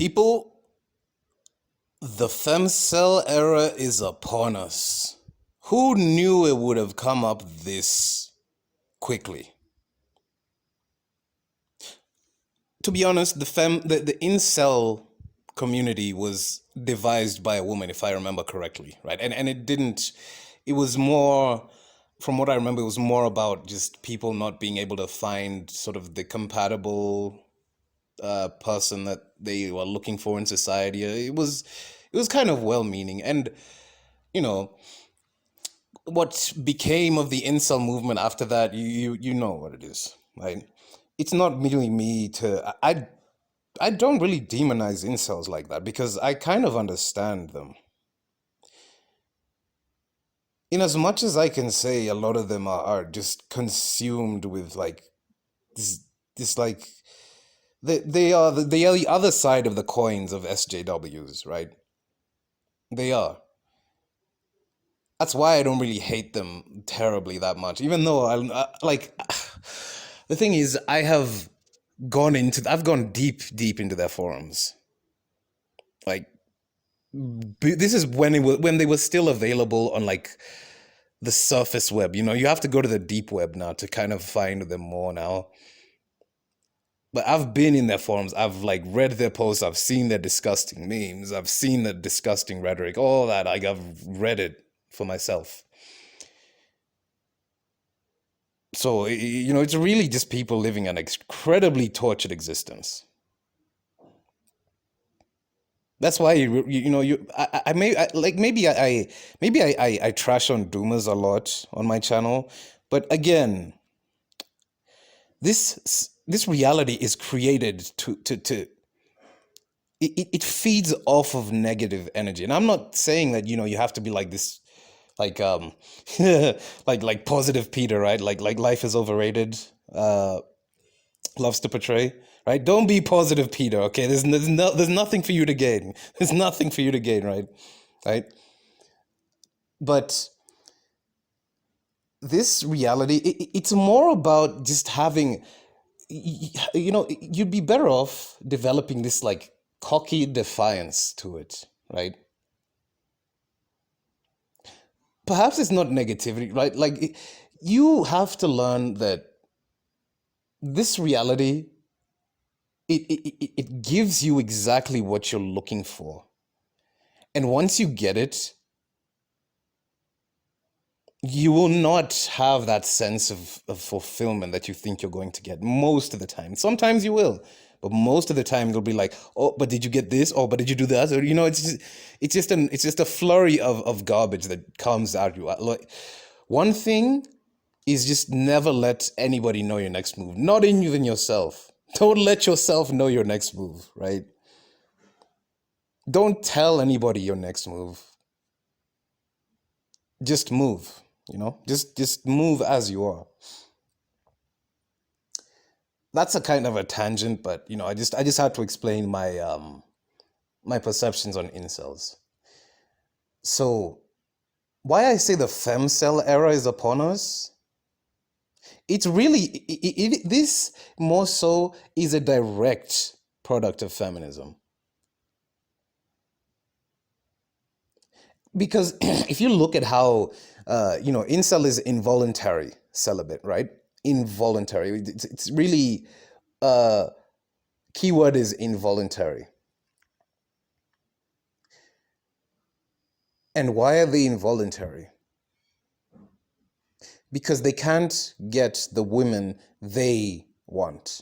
People, the femcel era is upon us. Who knew it would have come up this quickly? To be honest, the incel community was devised by a woman, if I remember correctly, right? And it didn't. It was more, from what I remember, it was more about just people not being able to find sort of the compatible person that they were looking for in society. It was kind of well-meaning, and you know what became of the incel movement after that. You know what it is, right? It's not merely me to I don't really demonize incels like that because I kind of understand them. In as much as I can say, a lot of them are just consumed with like this like they are the other side of the coins of SJWs, right? They are. That's why I don't really hate them terribly that much, even though like the thing is I've gone deep into their forums. Like this is when they were still available on like the surface web. You have to go to the deep web now to kind of find them more now. But I've been in their forums. I've like read their posts. I've seen their disgusting memes. I've seen the disgusting rhetoric. All that. Like I've read it for myself. So it's really just people living an incredibly tortured existence. That's why I trash on doomers a lot on my channel, but again, this reality is created to it feeds off of negative energy, and I'm not saying that you have to be like this, like like positive Peter, right? Like life is overrated, loves to portray. Right? Don't be positive, Peter. Okay, there's nothing for you to gain. There's nothing for you to gain, right? Right? But this reality, it's more about just having, you'd be better off developing this like cocky defiance to it, right? Perhaps it's not negativity, right? Like you have to learn that this reality, it gives you exactly what you're looking for. And once you get it, you will not have that sense of fulfillment that you think you're going to get most of the time. Sometimes you will, but most of the time you'll be like, oh, but did you get this? Oh, but did you do that? Or it's just a flurry of garbage that comes at you. Like, one thing is just never let anybody know your next move, not even yourself. Don't let yourself know your next move, right? Don't tell anybody your next move. Just move, just move as you are. That's a kind of a tangent, but I just had to explain my perceptions on incels. So why I say the femcel era is upon us? It's really, this more so is a direct product of feminism. Because if you look at how, incel is involuntary celibate, right? Involuntary. It's really, keyword is involuntary. And why are they involuntary? Because they can't get the women they want.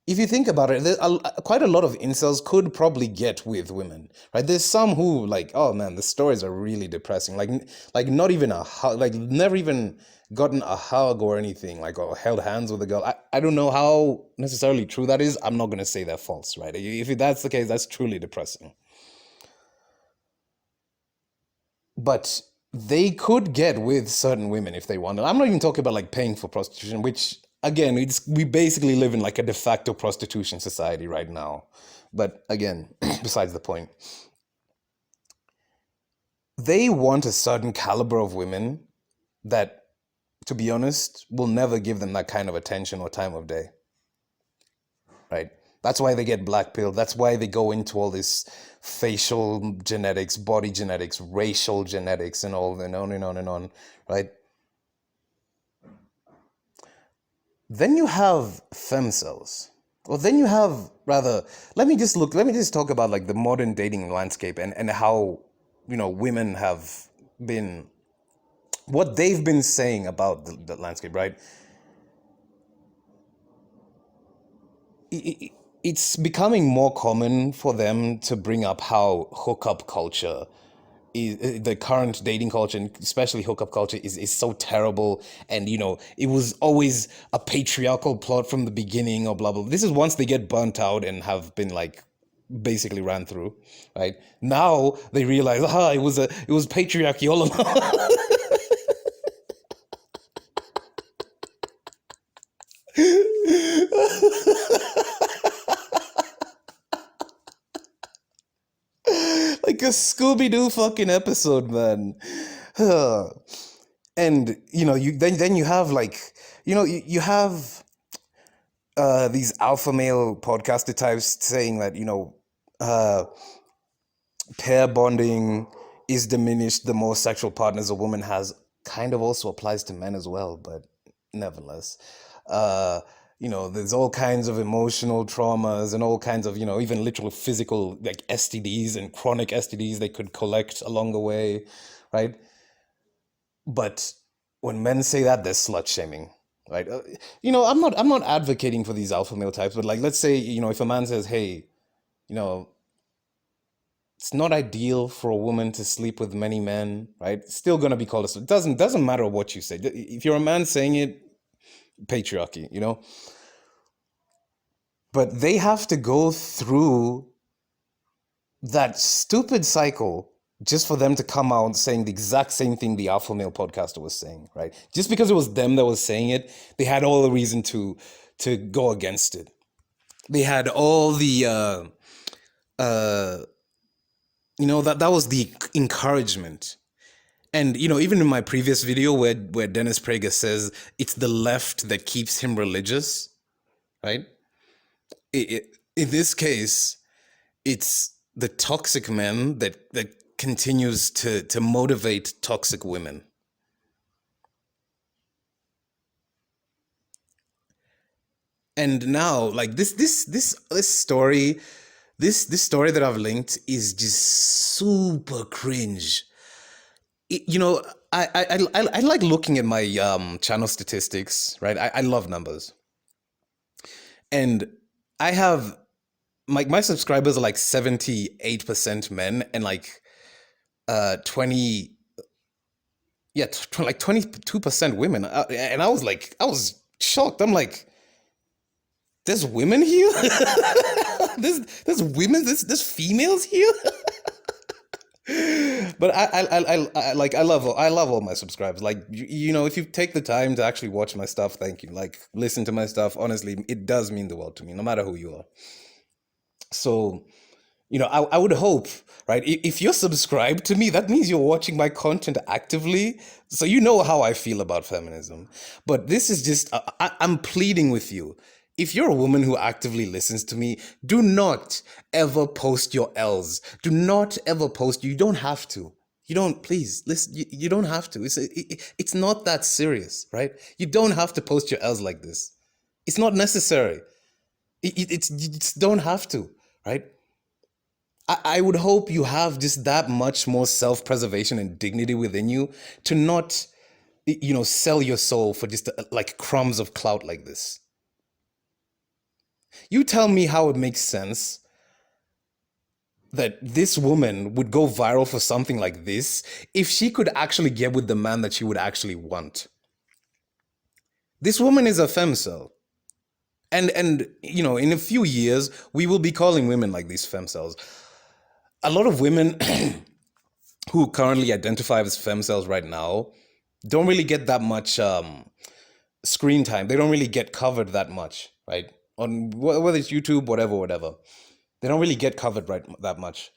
If you think about it, quite a lot of incels could probably get with women, right? There's some who like, oh man, the stories are really depressing. Like not even a hug, like never even gotten a hug or anything, like or held hands with a girl. I don't know how necessarily true that is. I'm not going to say they're false, right? If that's the case, that's truly depressing. But they could get with certain women if they wanted. I'm not even talking about like paying for prostitution, which again, we basically live in like a de facto prostitution society right now. But again, besides the point, they want a certain caliber of women that, to be honest, will never give them that kind of attention or time of day. right? That's why they get black pilled. That's why they go into all this facial genetics, body genetics, racial genetics, and all, and on and on and on, right? Then you have femcels. Or then you have, rather, let me just talk about like the modern dating landscape, and how, women have been, what they've been saying about the landscape, right? It's becoming more common for them to bring up how hookup culture is, the current dating culture, and especially hookup culture, is so terrible. And it was always a patriarchal plot from the beginning, or blah blah. This is once they get burnt out and have been like basically ran through, right? Now they realize, it was patriarchy all along. Like a Scooby-Doo fucking episode, man. And then you have like, you have these alpha male podcaster types saying that, uh pair bonding is diminished the more sexual partners a woman has. Kind of also applies to men as well, but nevertheless, uh there's all kinds of emotional traumas, and all kinds of, even literal physical, like STDs and chronic STDs they could collect along the way, right? But when men say that, they're slut shaming, right? I'm not advocating for these alpha male types, but like, let's say, if a man says, hey, you know it's not ideal for a woman to sleep with many men, right? It's still gonna be called a slut. Doesn't matter what you say. If you're a man saying it, patriarchy, but they have to go through that stupid cycle just for them to come out saying the exact same thing the alpha male podcaster was saying, right? Just because it was them that was saying it, they had all the reason to go against it. They had all the that was the encouragement. And even in my previous video where Dennis Prager says it's the left that keeps him religious, right? In this case, it's the toxic men that continues to motivate toxic women. And now, like, this story, this story that I've linked is just super cringe. I like looking at my channel statistics, right? I love numbers, and I have my subscribers are like 78% men, and like 20 like 22% women. And I was shocked. I'm like, there's women here. there's women. There's females here. But I love all my subscribers. Like, if you take the time to actually watch my stuff, thank you. Like, listen to my stuff. Honestly, it does mean the world to me, no matter who you are. So, I would hope, right? If you're subscribed to me, that means you're watching my content actively. So you know how I feel about feminism. But this is just, I'm pleading with you. If you're a woman who actively listens to me, do not ever post your L's. Do not ever post. You don't have to. You don't, please, listen, you don't have to. It's not that serious, right? You don't have to post your L's like this. It's not necessary. You just don't have to, right? I would hope you have just that much more self-preservation and dignity within you to not, sell your soul for just like crumbs of clout like this. You tell me how it makes sense that this woman would go viral for something like this if she could actually get with the man that she would actually want. This woman is a femcel. And in a few years, we will be calling women like these femcels. A lot of women who currently identify as femcels right now don't really get that much screen time. They don't really get covered that much, right? On whether it's YouTube, whatever. They don't really get covered that much.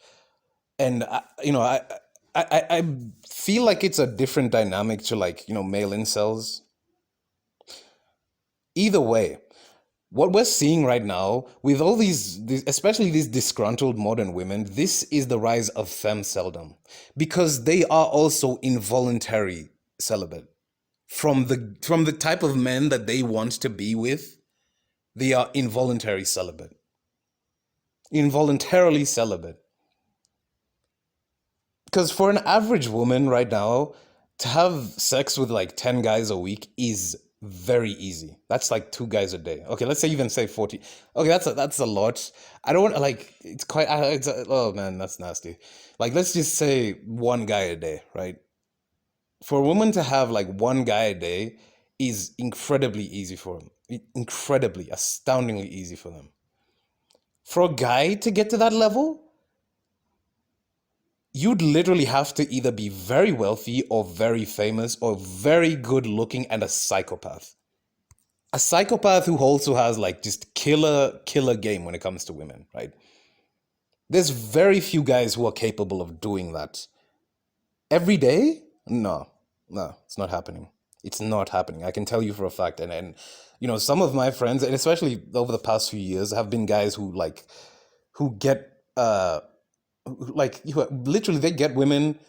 And I feel like it's a different dynamic to, like, male incels. Either way, What we're seeing right now with all these, especially these disgruntled modern women, this is the rise of femceldom, because they are also involuntary celibate from the type of men that they want to be with. They are involuntarily celibate. Because for an average woman right now, to have sex with like 10 guys a week is very easy. That's like 2 guys a day. Okay, let's say even say 40. Okay, that's a lot. I don't want like it's quite oh man, that's nasty. Like let's just say 1 guy a day, right? For a woman to have like 1 guy a day is incredibly easy for them. Incredibly, astoundingly easy for them. For a guy to get to that level, you'd literally have to either be very wealthy or very famous or very good looking and a psychopath. A psychopath who also has like just killer game when it comes to women, right? There's very few guys who are capable of doing that. Every day? No, it's not happening. It's not happening. I can tell you for a fact. And some of my friends, and especially over the past few years, have been guys who get literally they get women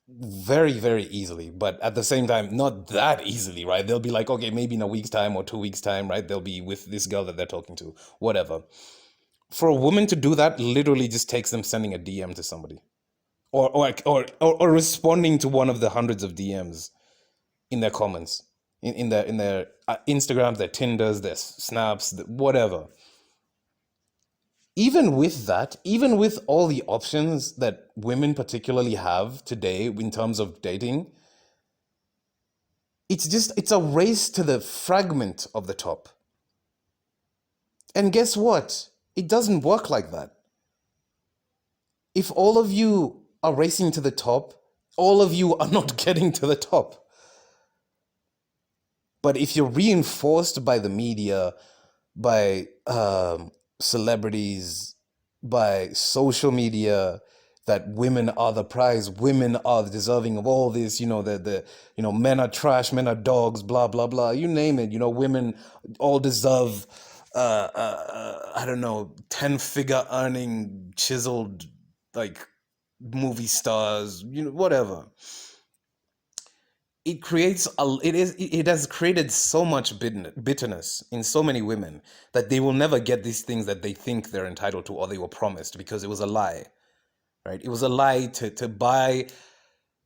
very, very easily, but at the same time, not that easily, right? They'll be like, okay, maybe in a week's time or 2 weeks' time, right? They'll be with this girl that they're talking to, whatever. For a woman to do that literally just takes them sending a DM to somebody. Or responding to one of the hundreds of DMs in their comments, in their Instagrams, their Tinders, their Snaps, whatever. Even with that, even with all the options that women particularly have today in terms of dating, it's a race to the fragment of the top. And guess what? It doesn't work like that. If all of you are racing to the top, all of you are not getting to the top. But if you're reinforced by the media, by celebrities, by social media, that women are the prize, women are deserving of all this, men are trash, men are dogs, blah blah blah, you name it, women all deserve I don't know, 10-figure earning chiseled like movie stars, whatever. It has created so much bitterness in so many women that they will never get these things that they think they're entitled to or they were promised, because it was a lie, right? It was a lie to buy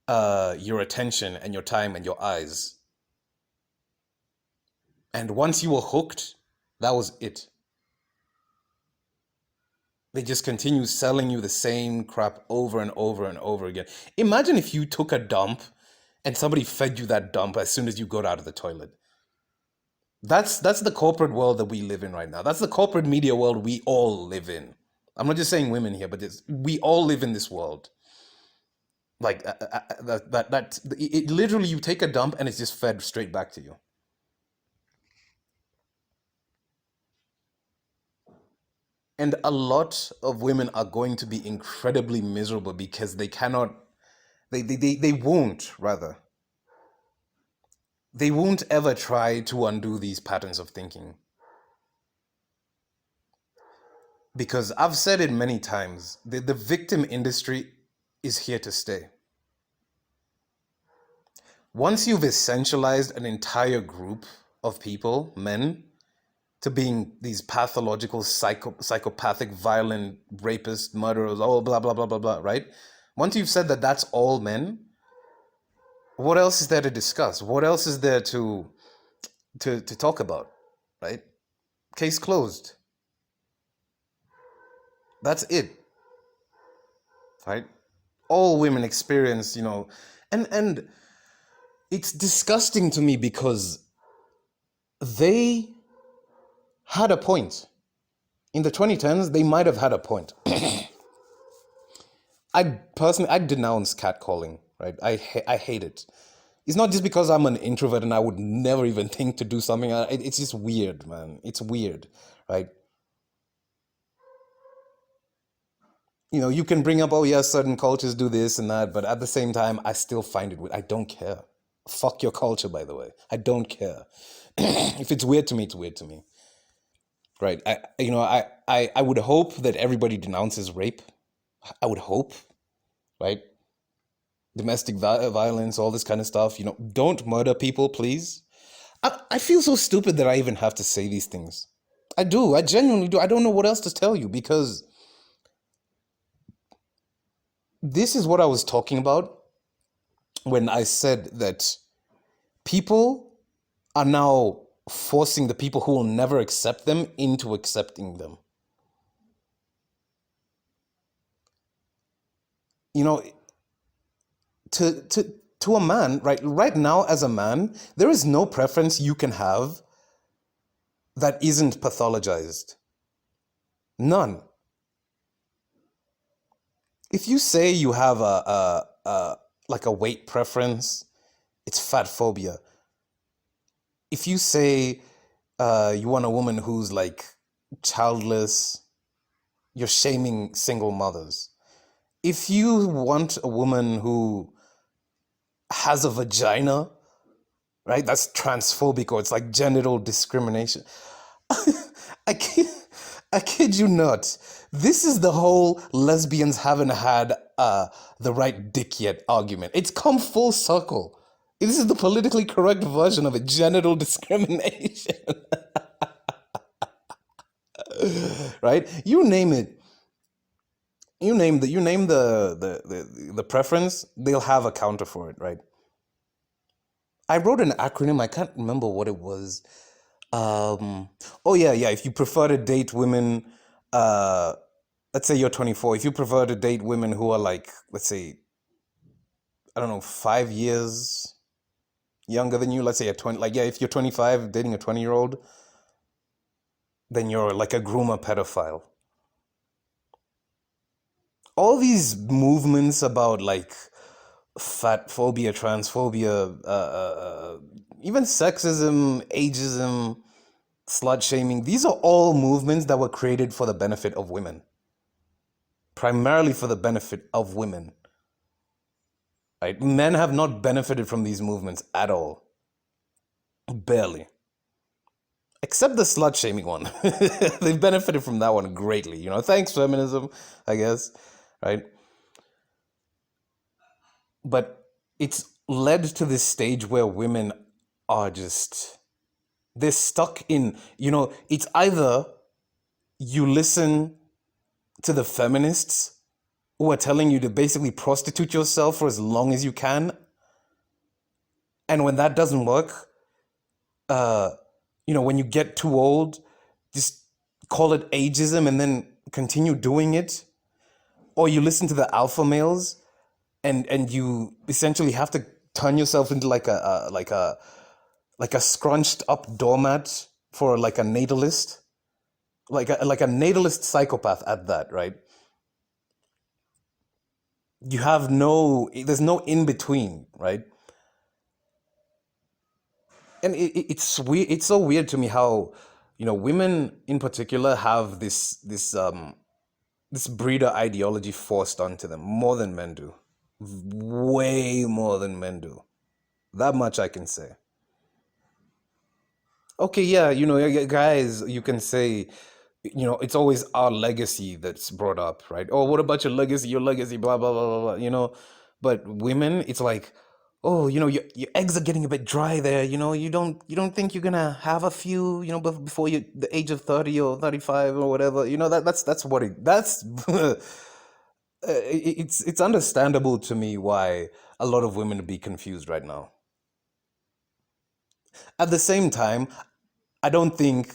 your attention and your time and your eyes. And once you were hooked, that was it. They just continue selling you the same crap over and over and over again. Imagine if you took a dump and somebody fed you that dump as soon as you got out of the toilet. That's the corporate world that we live in right now. That's the corporate media world we all live in. I'm not just saying women here, but we all live in this world. Like it literally, you take a dump and it's just fed straight back to you. And a lot of women are going to be incredibly miserable because they cannot, they won't, rather. They won't ever try to undo these patterns of thinking. Because I've said it many times, the victim industry is here to stay. Once you've essentialized an entire group of people, men, to being these pathological, psychopathic, violent, rapists, murderers, blah, blah, blah, blah, blah, right? Once you've said that that's all men, what else is there to discuss? What else is there to talk about, right? Case closed. That's it, right? All women experience, and it's disgusting to me because they had a point. In the 2010s, they might have had a point. I denounce catcalling, right? I hate it. It's not just because I'm an introvert and I would never even think to do something. It's just weird, man. It's weird, right? You can bring up, oh yeah, certain cultures do this and that, but at the same time, I still find it weird. I don't care. Fuck your culture, by the way. I don't care. If it's weird to me, it's weird to me. right? I would hope that everybody denounces rape. I would hope, right? Domestic violence, all this kind of stuff. Don't murder people, please. I feel so stupid that I even have to say these things. I do. I genuinely do. I don't know what else to tell you, because this is what I was talking about when I said that people are now forcing the people who will never accept them into accepting them. You know, to a man, right now, as a man, there is no preference you can have that isn't pathologized. None. If you say you have like a weight preference, it's fat phobia. If you say you want a woman who's like childless, you're shaming single mothers. If you want a woman who has a vagina, right, that's transphobic, or it's like genital discrimination. I kid, I kid you not. This is the whole lesbians haven't had the right dick yet argument. It's come full circle. This is the politically correct version of it, genital discrimination. Right? You name it. You name the preference, they'll have a counter for it, right? I wrote an acronym, I can't remember what it was. Oh yeah, if you prefer to date women, let's say you're 24, if you prefer to date women who are like, let's say, I don't know, 5 years younger than you, let's say at 20, like, yeah, if you're 25 dating a 20-year-old, then you're like a groomer pedophile. All these movements about like fat phobia, transphobia, even sexism, ageism, slut shaming, these are all movements that were created for the benefit of women. Primarily for the benefit of women. Right? Men have not benefited from these movements at all. Barely. Except the slut shaming one. They've benefited from that one greatly. Thanks, feminism, I guess. Right? But it's led to this stage where women are just, they're stuck in, it's either you listen to the feminists who are telling you to basically prostitute yourself for as long as you can, and when that doesn't work, when you get too old, just call it ageism and then continue doing it. Or you listen to the alpha males, and you essentially have to turn yourself into like a scrunched up doormat for like a natalist, like a natalist psychopath at that, right? There's no in between, right? And it's weird. It's so weird to me how, women in particular have this breeder ideology forced onto them more than men do. Way more than men do. That much I can say. Okay, yeah, guys, you can say, it's always our legacy that's brought up, right? Oh, what about your legacy, blah, blah, blah, blah, blah. But women, it's like, oh, your eggs are getting a bit dry there, you don't think you're gonna have a few, before the age of 30 or 35 or whatever, that's what that's it's understandable to me why a lot of women be confused right now. At the same time, I don't think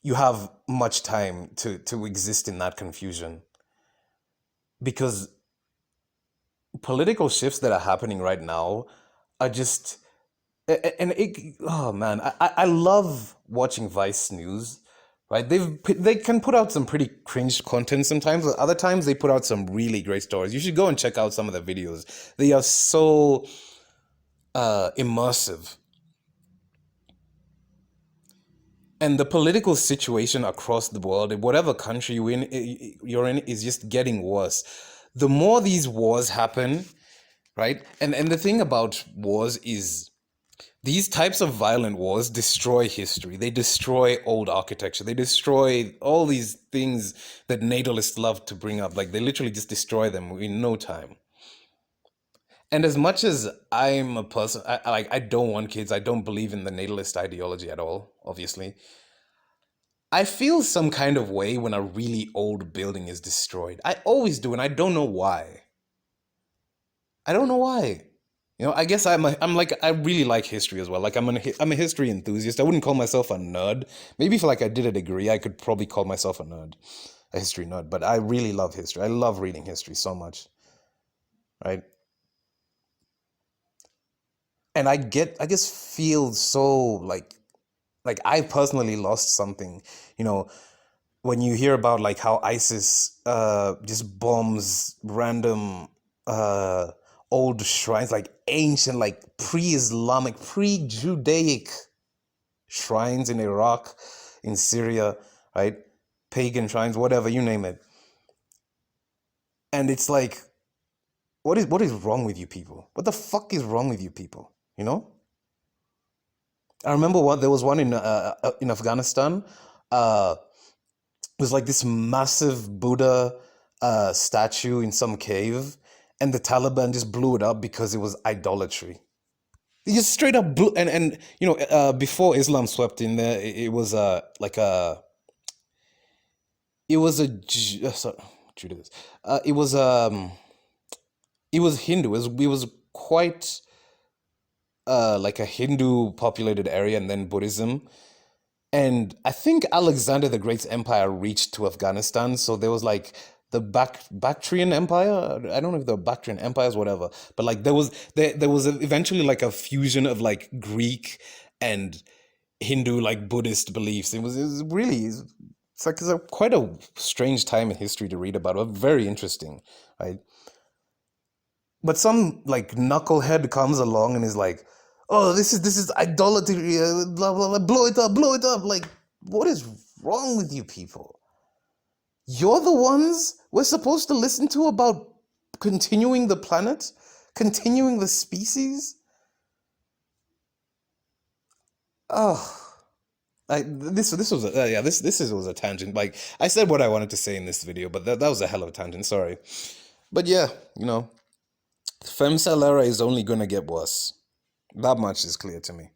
you have much time to exist in that confusion, because political shifts that are happening right now are just, and oh man, I love watching Vice News, right? They can put out some pretty cringe content sometimes, but other times they put out some really great stories. You should go and check out some of the videos. They are so immersive. And the political situation across the world, in whatever country you're in, is just getting worse. The more these wars happen, right? And the thing about wars is, These types of violent wars destroy history. They destroy old architecture. They destroy all these things that natalists love to bring up. Like they literally just destroy them in no time. And as much as I'm a person, I don't want kids. I don't believe in the natalist ideology at all. Obviously, I feel some kind of way when a really old building is destroyed. I always do, and I don't know why. I don't know why. I guess I'm like I really like history as well. Like I'm a history enthusiast. I wouldn't call myself a nerd. Maybe if like I did a degree, I could probably call myself a nerd, a history nerd. But I really love history. I love reading history so much, right? And I just feel so like I personally lost something, you know, when you hear about like how ISIS just bombs random uh old shrines, like ancient, like pre-Islamic, pre-Judaic shrines in Iraq, in Syria, right? Pagan shrines, whatever, you name it. And it's like, what is wrong with you people? What the fuck is wrong with you people? You know? I remember there was one in Afghanistan. Uh, it was like this massive Buddha statue in some cave, and the Taliban just blew it up because it was idolatry. They just straight up blew, and before Islam swept in there, it was like a it was a sorry, Judaism. It was it was Hindu. It was quite like a Hindu populated area, and then Buddhism. And I think Alexander the Great's empire reached to Afghanistan, so there was like the Bactrian Empire. I don't know if they're Bactrian empires, whatever. But like there was eventually like a fusion of like Greek and Hindu like Buddhist beliefs. It was really it's a quite a strange time in history to read about. But very interesting, right? But some like knucklehead comes along and is like, "Oh, this is idolatry, blah blah blah, blow it up, blow it up." Like, what is wrong with you people? You're the ones we're supposed to listen to about continuing the planet, continuing the species. Oh, this was yeah, was a tangent. Like I said what I wanted to say in this video, but that was a hell of a tangent. Sorry, but yeah, femcel era is only gonna get worse. That much is clear to me.